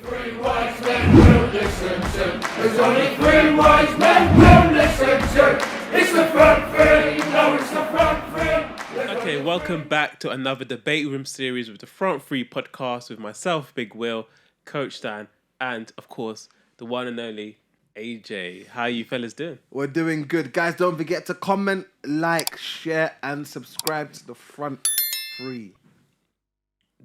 Three wise men will listen to. There's only three wise men will listen to. It's the front three. No, it's the front three. Okay, welcome back to another debate room series with the Front Three podcast with myself, Big Will, Coach Dan, and of course the one and only AJ. How you fellas doing? We're doing good. Guys, don't forget to comment, like, share, and subscribe to the Front Three.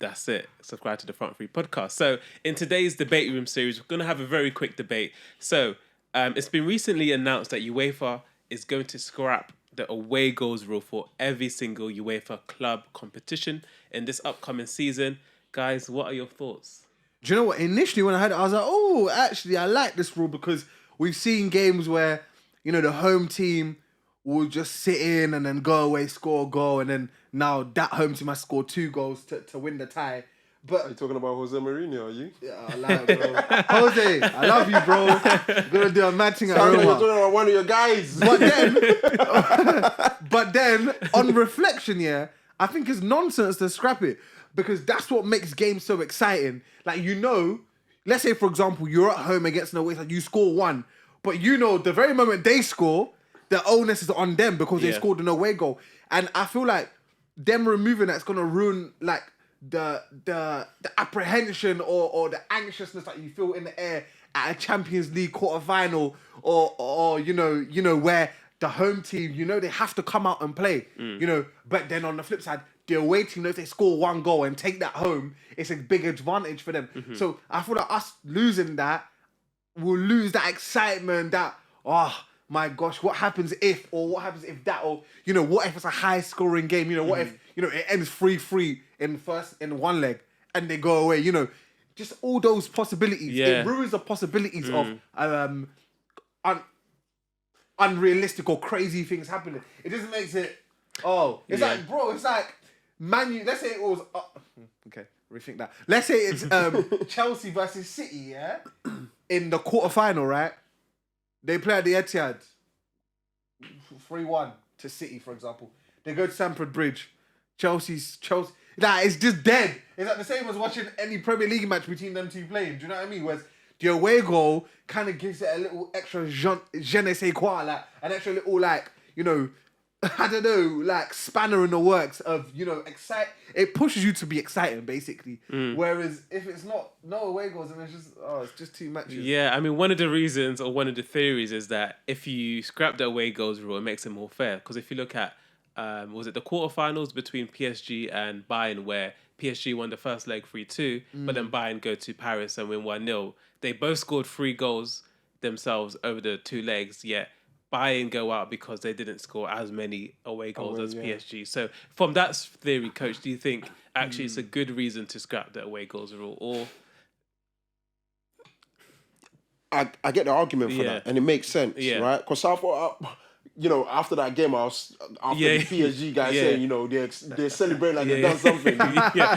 That's it. Subscribe to the Front Three podcast. So in today's debate room series, we're going to have a very quick debate. So it's been recently announced that UEFA is going to scrap the away goals rule for every single UEFA club competition in this upcoming season. Guys, what are your thoughts? Do you know what? Initially, when I heard it, I was like, oh, actually, I like this rule because we've seen games where, you know, the home team will just sit in and then go away, score a goal, and then now that home team has scored 2 goals to win the tie. But Are you talking about Jose Mourinho, are you? yeah, I like it, bro. Jose, I love you, bro. We're gonna do a mad thing at Sounds like you're Roma. talking about one of your guys. But then, on reflection, yeah, I think it's nonsense to scrap it because that's what makes games so exciting. Like, you know, let's say, for example, you're at home against an away side, you score 1, but you know, the very moment they score, the onus is on them because they scored an away goal. And I feel like them removing that's gonna ruin, like, the apprehension or the anxiousness that you feel in the air at a Champions League quarterfinal or you know where the home team, you know, they have to come out and play, you know, but then on the flip side, the away team, if they score 1 goal and take that home, it's a big advantage for them. So I feel like us losing that, we'll lose that excitement that, oh my gosh, what happens if that, or, you know, what if it's a high scoring game, you know, what if, you know, it ends 3-3 in one leg and they go away, you know, just all those possibilities. Yeah. It ruins the possibilities of unrealistic or crazy things happening. It just makes it, it's like, bro, it's like, let's say it was, okay, rethink that. Let's say it's Chelsea versus City, yeah? In the quarterfinal, right? They play at the Etihad, 3-1 to City, for example. They go to Stamford Bridge. Chelsea. Nah, it's just dead. It's like the same as watching any Premier League match between them two playing. Do you know what I mean? Whereas the away goal kind of gives it a little extra je ne sais quoi, like an extra little, like, you know, I don't know, like spanner in the works of, you know, it pushes you to be exciting, basically. Whereas if it's not, no away goals, and it's just too much. Yeah, I mean, one of the reasons or one of the theories is that if you scrap the away goals rule, it makes it more fair. Because if you look at, was it the quarterfinals between PSG and Bayern, where PSG won the first leg 3-2, but then Bayern go to Paris and win 1-0. They both scored 3 goals themselves over the 2 legs, yet Bayern go out because they didn't score as many away goals as PSG. So from that theory, Coach, do you think actually it's a good reason to scrap the away goals rule? Or I get the argument for that, and it makes sense, right? Because I thought, you know, after that game, the PSG guys saying, you know, they're celebrating like they've done something.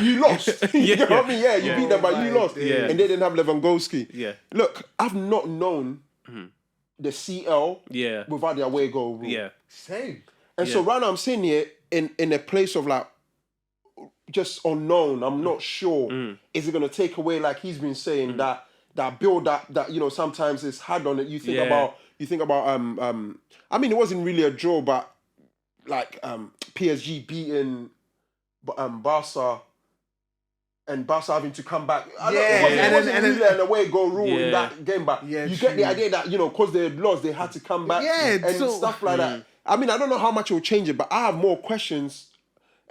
You lost. You know what I mean? Yeah, you beat them, but you lost. Yeah. And they didn't have Lewandowski. Yeah. Look, I've not known the CL without the away goal rule. Yeah. Same. And so right now I'm sitting here in a place of like just unknown. I'm not sure. Is it going to take away, like he's been saying, that build that, you know, sometimes it's hard on it. You think about I mean, it wasn't really a draw, but like PSG beating Barca and Barca having to come back. It wasn't really an away goal rule in that game, but you get the idea that, you know, because they had lost, they had to come back and stuff like that. I mean, I don't know how much it will change it, but I have more questions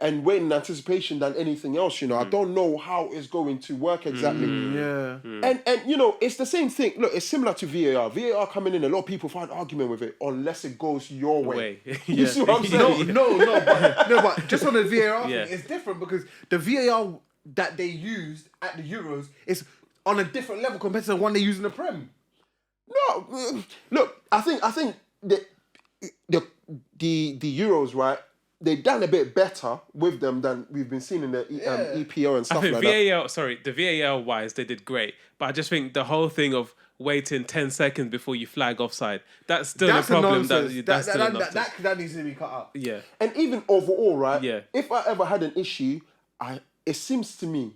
and wait in anticipation than anything else, you know. I don't know how it's going to work exactly. And you know, it's the same thing. Look, it's similar to VAR. VAR coming in, a lot of people find argument with it unless it goes your way. You see what I'm saying? But just on the VAR thing, it's different because the VAR that they used at the Euros is on a different level compared to the one they use in the Prem. No, look, I think the Euros, right? They've done a bit better with them than we've been seeing in the EPL and stuff I think like that. The VAR wise, they did great. But I just think the whole thing of waiting 10 seconds before you flag offside, that's still a problem. That needs to be cut out. Yeah. And even overall, right? Yeah. If I ever had an issue, it seems to me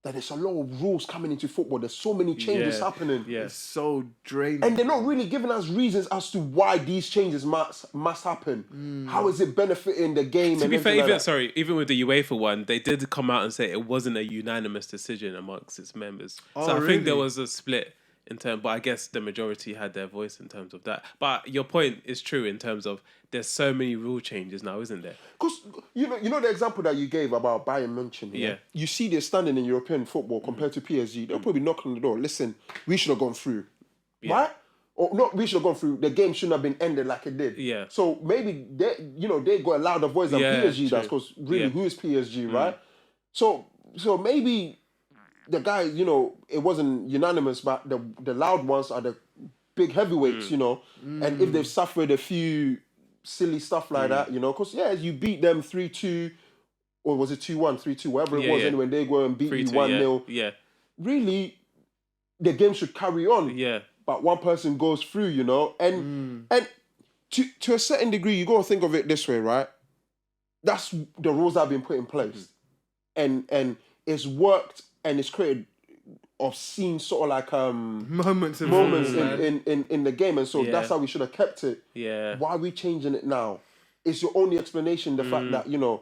that there's a lot of rules coming into football. There's so many changes happening. Yeah. It's so draining. And they're not really giving us reasons as to why these changes must happen. How is it benefiting the game? To and be fair, everything like that? even with the UEFA one, they did come out and say it wasn't a unanimous decision amongst its members. Oh, So I think there really? was a split in terms, but I guess the majority had their voice in terms of that. But your point is true in terms of there's so many rule changes now, isn't there? Because you know the example that you gave about Bayern München. Yeah. You see their standing in European football compared to PSG. They'll probably knock on the door. Listen, we should have gone through, right? Or not, we should have gone through. The game shouldn't have been ended like it did. Yeah. So maybe they got a louder voice than Yeah, PSG does. true. Because really, Yeah. who is PSG, right? So maybe the guys, it wasn't unanimous, but the loud ones are the big heavyweights, And if they've suffered a few silly stuff like that, because you beat them 3-2, or was it 2-1, 3-2, whatever it was, and when they go and beat you 1-0, Yeah. really, the game should carry on. Yeah. But one person goes through, and to a certain degree, you got to think of it this way, right? That's the rules that have been put in place, and it's worked, and it's created obscene sort of like moments in the game, and so Yeah. that's how we should have kept it. Yeah. Why are we changing it now? Is your only explanation the fact that to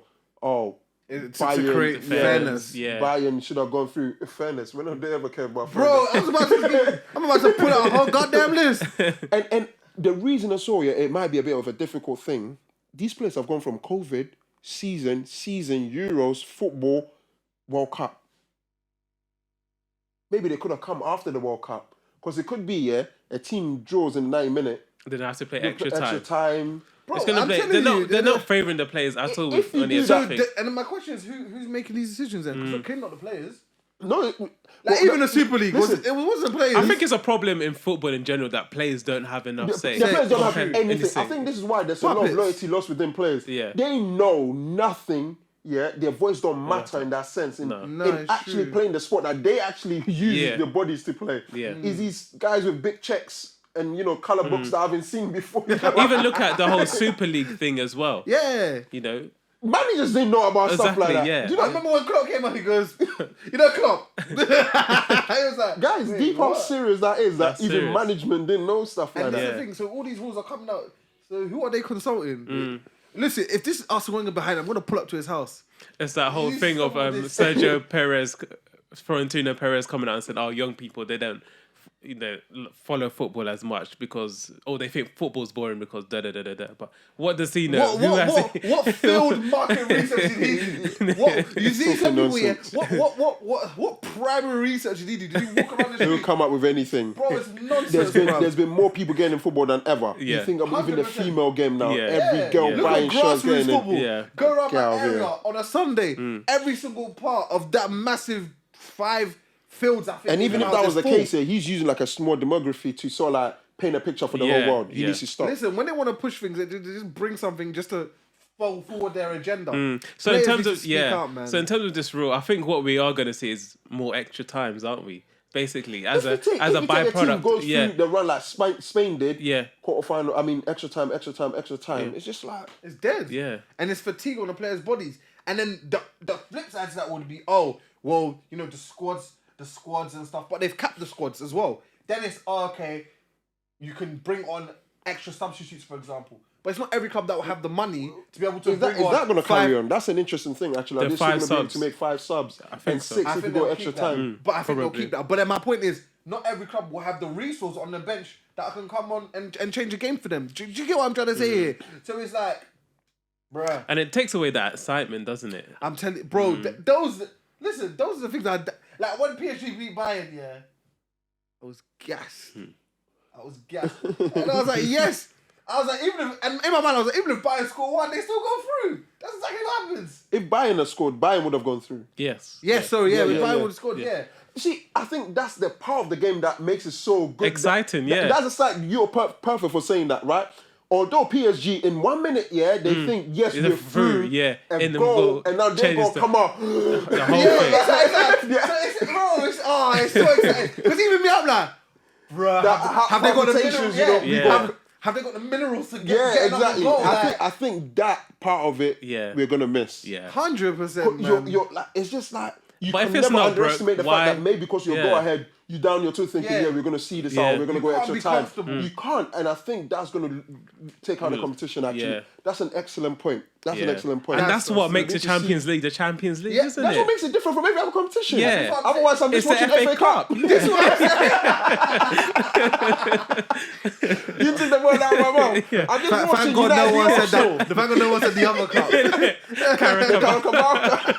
create fairness. Yeah. Bayern should have gone through fairness? When have they ever cared about Bro, fairness? I'm about to put out a whole goddamn list. And the reason I saw it might be a bit of a difficult thing. These players have gone from COVID, season, Euros, football, World Cup. Maybe they could have come after the World Cup. Because it could be, a team draws in the 90 minutes. Then they have to play They extra put time. Bro, It's gonna I'm play. telling They're not favouring the players at all. If you on the do attack that, thing. And then my question is, who's making these decisions then? Because clearly not the players. No, Even the Super League, listen, it wasn't players. I think it's a problem in football in general that players don't have enough say. the players don't have Anything. anything. I think this is why there's a lot of Puppets. loyalty lost within players. Yeah. They know nothing. Yeah, their voice don't matter in that sense. In No, it's actually true. playing the sport that they actually use Yeah. their bodies to play. Yeah. Is these guys with big checks and color books that I haven't seen before? Even look at the whole Super League thing as well. Yeah. Managers didn't know about stuff like Exactly, that. yeah. Do you I know, remember when Klopp came out, he goes, Klopp. He was like, guys, wait, deep how what? serious that is. That That's even serious. management didn't know stuff like And that. that's the thing. So all these rules are coming out. So who are they consulting? Listen, if this is Arsene Wenger behind, I'm gonna pull up to his house. It's that whole You thing of saw this. Sergio Perez, Florentino Perez coming out and said, "Oh, young people, they don't, follow football as much because they think football's boring because da da da da da." But what does he know? What field market research did he do? What you see some people here? nonsense. What primary research did he do? Did he walk around the They will street? come up with anything. Bro, it's nonsense. There's been more people getting in football than ever. Yeah. You think about even the 100%. female game now. Yeah. Every girl Look buying at shirts grassroots getting football. in. Yeah. Go around Get out my of area here. on a Sunday. Every single part of that massive 5 fields, I think. And even if that was the there's case, he's using like a small demography to sort of like paint a picture for the Yeah, whole world. He yeah. needs to stop. Listen, when they want to push things, they just bring something just to forward their agenda. So in Players terms need to of speak out, man. so in terms of this rule, I think what we are going to see is more extra times, aren't we? Basically, as a If you as a take team byproduct, goes yeah, through the run like Spain did, Yeah. quarterfinal. I mean, extra time. It's just like It's dead. Yeah. And it's fatigue on the players' bodies. And then the flip side to that would be, the squads and stuff, but they've capped the squads as well. Then it's okay, you can bring on extra substitutes, for example. But it's not every club that will have the money to be able to is that bring on going to 5 carry on? That's an interesting thing actually. The They're still 5 going to be able subs. to make 5 subs and so. 6 I if you think go they'll extra keep that. time. But I think Probably. they'll keep that. But then my point is, not every club will have the resource on the bench that can come on and change a game for them. Do you get what I'm trying to say here? So it's like, bruh, and it takes away that excitement, doesn't it? I'm telling you, bro, those are the things like when PSG beat Bayern, yeah, I was gassed. I was gassed. And I was like, yes. I was like, and in my mind, I was like, even if Bayern score 1, they still go through. That's exactly what happens. If Bayern had scored, Bayern would have gone through. Yes. Yes, so yeah, if yeah, Bayern yeah. would have scored, yeah. See, I think that's the part of the game that makes it so good. Exciting, yeah. That's a side you're perfect for saying that, right? Although PSG in 1 minute, yeah, they think yes, It's we're a through, yeah, and in the goal, goal, and now they changes go the- come on. The whole Yeah, thing. it's so exciting. Because even me, I'm like, bruh, have they got the palpitations, minerals? Yeah. Have they got the minerals to get Yeah, another exactly. goal? I think that part of it, Yeah. we're gonna miss. Yeah. 100%, man. You're like, it's just like you But can if it's never not underestimate broke, the why- fact that maybe because you're Yeah. go ahead, you down your toe thinking, Yeah. yeah, we're gonna see this Yeah. out, we're gonna You go can't extra be time. comfortable. You can't, and I think that's gonna take out the competition. Actually, Yeah. that's an excellent point. That's an Yeah. excellent point. And that's so what makes we the need to see- Champions League the Champions League, Yeah, isn't that's it? what makes it different from every other competition. Yeah. Otherwise, I'm It's just the watching FA Cup. This is what I'm saying. You took the word out of my mouth. Yeah. I'm just watching Thank God United no one said Arsenal. that. The fact that no one said the other cup. Carabao.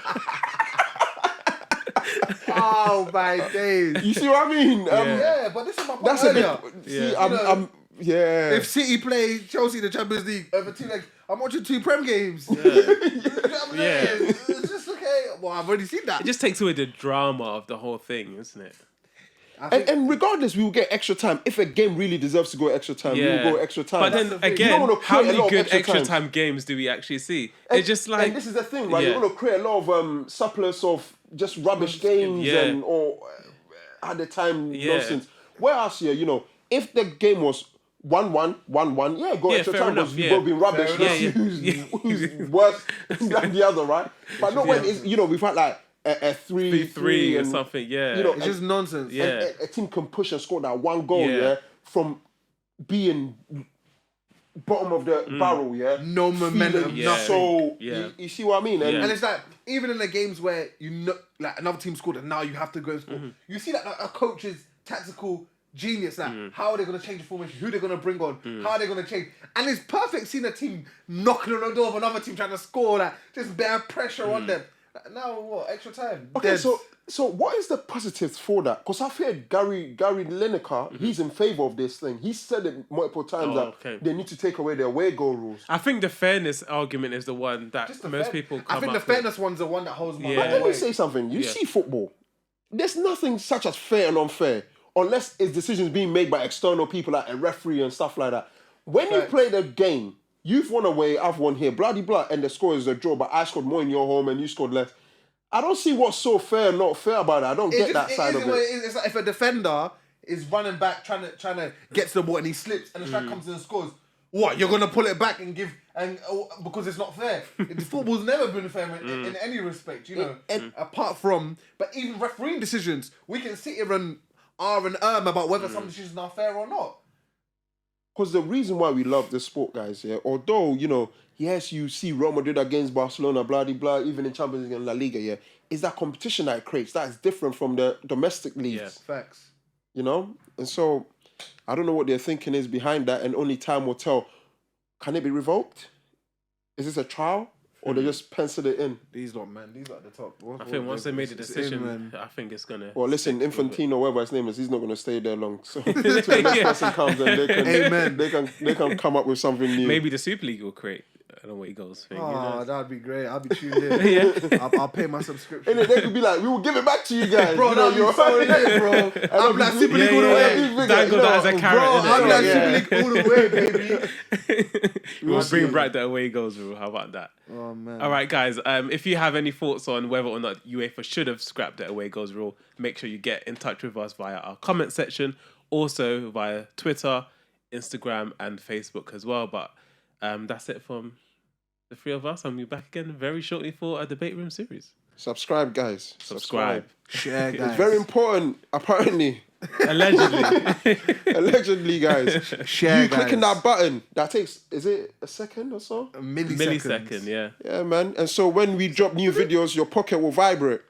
Oh my days. You see what I mean? Yeah, but this is my point That's a earlier. bit. See, Yeah. yeah. If City play Chelsea in the Champions League over 2 legs, I'm watching 2 Prem games. You know what I'm Yeah. saying? It's just okay. Well, I've already seen that. It just takes away the drama of the whole thing, isn't it? I think, And regardless, we will get extra time. If a game really deserves to go extra time, we will go extra time. But That's then the thing. You don't again, wanna how create a many lot of good extra extra times. time games do we actually see? And- It's just like and this is the thing, right? Yeah. You're going to create a lot of surplus of just rubbish games Yeah. and or at the time Yeah. nonsense. Whereas here, if the game was 1-1, 1-1, yeah, go Yeah, extra fair time enough, because you've yeah. both been rubbish. Fair Let's enough. see Yeah. who's worse than the other, right? But not when it's, we've had like a 3-3 or and something. Yeah, it's just nonsense. Yeah. and a team can push and score that one goal, Yeah. from being bottom of the barrel, No momentum, Feeling nothing. So Yeah. you see what I mean? And Yeah. And it's like, even in the games where like another team scored and now you have to go and score, you see that a coach's tactical genius, like how are they going to change the formation, who they're going to bring on, how are they going to change. And it's perfect seeing a team knocking on the door of another team trying to score, like just bare pressure on them. Like, now what? Extra time. Okay, Dead. so what is the positives for that? Because I've heard Gary Lineker, he's in favour of this thing. He said it multiple times that okay. they need to take away the away goal rules. I think the fairness argument is the one that Just the most people come I think the up with. fairness one's the one that holds my Yeah. mind Let me away. say something. You Yeah. see football. There's nothing such as fair and unfair unless it's decisions being made by external people like a referee and stuff like that. When you Facts. play the game, you've won away, I've won here, blah, blah, blah, and the score is a draw, but I scored more in your home and you scored less. I don't see what's so fair and not fair about it. I don't get that side of it. It's like if a defender is running back trying to get to the ball and he slips and the striker comes in and scores. What, you're gonna pull it back and give because it's not fair? Football's never been fair in any respect, apart from, but even refereeing decisions, we can sit here and about whether some decisions are fair or not. Because the reason why we love this sport, guys, although, yes, you see Real Madrid against Barcelona, blah, blah, blah, even in Champions League and La Liga, is that competition that it creates. That is different from the domestic leagues, Facts. And so I don't know what their thinking is behind that, and only time will tell. Can it be revoked? Is this a trial? Or they just penciled it in? These lot, man, these lot at the top. I think once they made the It's decision, man. I think it's gonna. Well, listen, Infantino, whatever his name is, he's not going to stay there long. So until the next person comes, and Amen. they can come up with something new. Maybe the Super League will create an away goals thing. Oh, that'd be great. I'll be tuned in. I'll pay my subscription. And they could be like, we will give it back to you guys. Bro, that'd be so lit, bro. I'm like Super League all the way. Dangle that as a carrot. Bro, I'm like Yeah. Super League all the way, baby. We'll see. bring back the away goals rule. How about that? Oh, man. All right, guys. If you have any thoughts on whether or not UEFA should have scrapped the away goals rule, make sure you get in touch with us via our comment section, also via Twitter, Instagram, and Facebook as well. But that's it from the three of us. I'll be back again very shortly for a debate room series. Subscribe, guys. Subscribe. Share, guys. It's very important, apparently. Allegedly. Allegedly, guys. Share, You guys. clicking that button, that takes, is it a second or so? A millisecond. Millisecond, yeah. Yeah, man. And so when we drop new videos, your pocket will vibrate.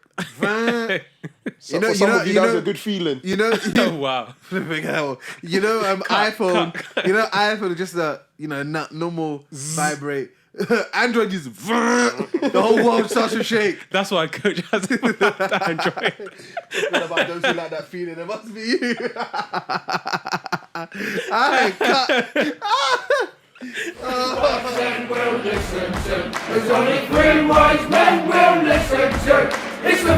So for some of you, that's a good feeling. You know, Oh, wow. flipping hell. iPhone. iPhone is just a normal vibrate. Android uses the whole world starts to shake. That's why Coach has it without the Android. What about those who like that feeling? It must be you. I cut. Men will listen to. There's only 3 wise men will listen to. It's the